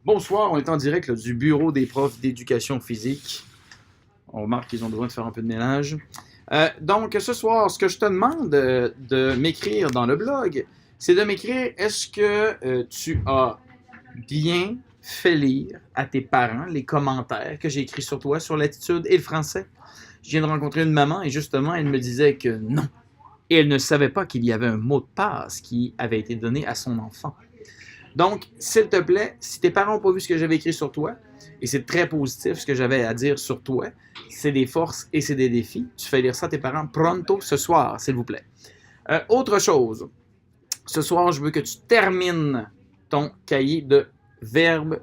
Bonsoir, on est en direct là, du bureau des profs d'éducation physique. On remarque qu'ils ont besoin de faire un peu de ménage. Donc, ce soir, ce que je te demande de m'écrire dans le blog, c'est de m'écrire est-ce que tu as bien fait lire à tes parents les commentaires que j'ai écrits sur toi sur l'attitude et le français? Je viens de rencontrer une maman et justement, elle me disait que non. Et elle ne savait pas qu'il y avait un mot de passe qui avait été donné à son enfant. Donc, s'il te plaît, si tes parents n'ont pas vu ce que j'avais écrit sur toi, et c'est très positif ce que j'avais à dire sur toi, c'est des forces et c'est des défis, tu fais lire ça à tes parents pronto ce soir, s'il vous plaît. Autre chose, ce soir, je veux que tu termines ton cahier de verbes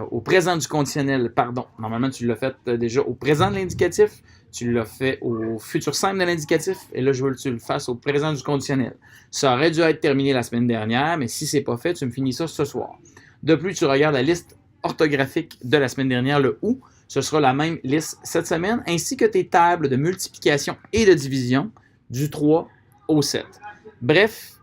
au présent du conditionnel, pardon. Normalement, tu l'as fait déjà au présent de l'indicatif, tu l'as fait au futur simple de l'indicatif, et là, je veux que tu le fasses au présent du conditionnel. Ça aurait dû être terminé la semaine dernière, mais si c'est pas fait, tu me finis ça ce soir. De plus, tu regardes la liste orthographique de la semaine dernière, le ou, ce sera la même liste cette semaine, ainsi que tes tables de multiplication et de division du 3 au 7. Bref,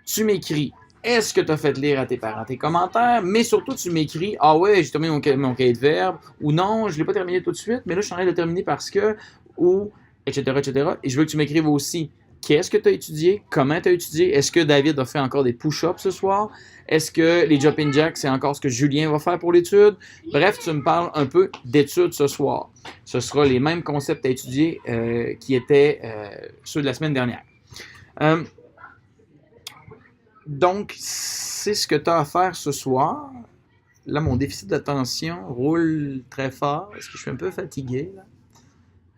tu m'écris est-ce que tu as fait lire à tes parents tes commentaires, mais surtout tu m'écris ah ouais, j'ai terminé mon cahier de verbes, ou non, je ne l'ai pas terminé tout de suite, mais là je suis en train de le terminer parce que, ou, etc., etc. Et je veux que tu m'écrives aussi qu'est-ce que tu as étudié, comment tu as étudié, est-ce que David a fait encore des push-ups ce soir, est-ce que les jumping jacks, c'est encore ce que Julien va faire pour l'étude. Bref, tu me parles un peu d'études ce soir. Ce sera les mêmes concepts à étudier qui étaient ceux de la semaine dernière. Donc, c'est ce que tu as à faire ce soir. Là, mon déficit d'attention roule très fort. Est-ce que je suis un peu fatigué, là?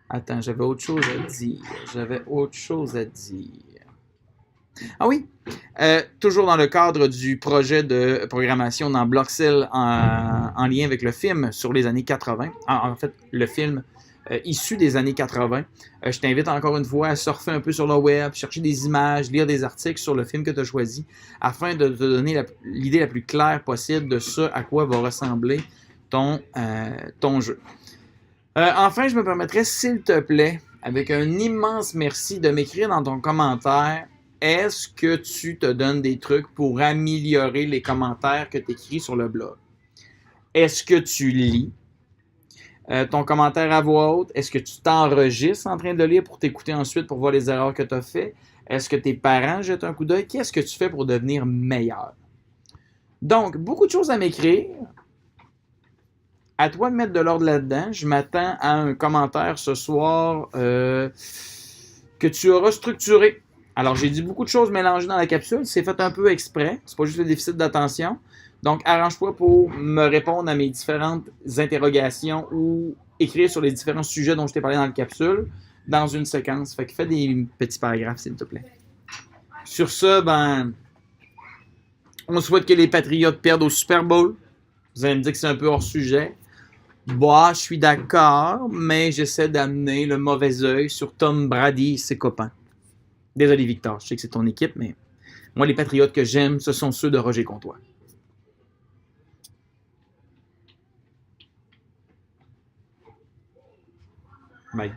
Attends, j'avais autre chose à dire. J'avais autre chose à dire. Ah oui, toujours dans le cadre du projet de programmation dans Bloxel en lien avec le film sur les années 80. En fait, le film issu des années 80. Je t'invite encore une fois à surfer un peu sur le web, chercher des images, lire des articles sur le film que tu as choisi afin de te donner l'idée la plus claire possible de ce à quoi va ressembler ton jeu. Enfin, je me permettrais, s'il te plaît, avec un immense merci, de m'écrire dans ton commentaire est-ce que tu te donnes des trucs pour améliorer les commentaires que tu écris sur le blog? Est-ce que tu lis ton commentaire à voix haute? Est-ce que tu t'enregistres en train de le lire pour t'écouter ensuite pour voir les erreurs que tu as faites? Est-ce que tes parents jettent un coup d'œil? Qu'est-ce que tu fais pour devenir meilleur? Donc, beaucoup de choses à m'écrire. À toi de mettre de l'ordre là-dedans. Je m'attends à un commentaire ce soir que tu auras structuré. Alors, j'ai dit beaucoup de choses mélangées dans la capsule. C'est fait un peu exprès. C'est pas juste le déficit d'attention. Donc, arrange-toi pour me répondre à mes différentes interrogations ou écrire sur les différents sujets dont je t'ai parlé dans la capsule dans une séquence. Fait que fais des petits paragraphes, s'il te plaît. Sur ce, on souhaite que les Patriotes perdent au Super Bowl. Vous allez me dire que c'est un peu hors sujet. Bah, je suis d'accord, mais j'essaie d'amener le mauvais œil sur Tom Brady et ses copains. Désolé, Victor, je sais que c'est ton équipe, mais moi, les Patriotes que j'aime, ce sont ceux de Roger Comtois. Bye.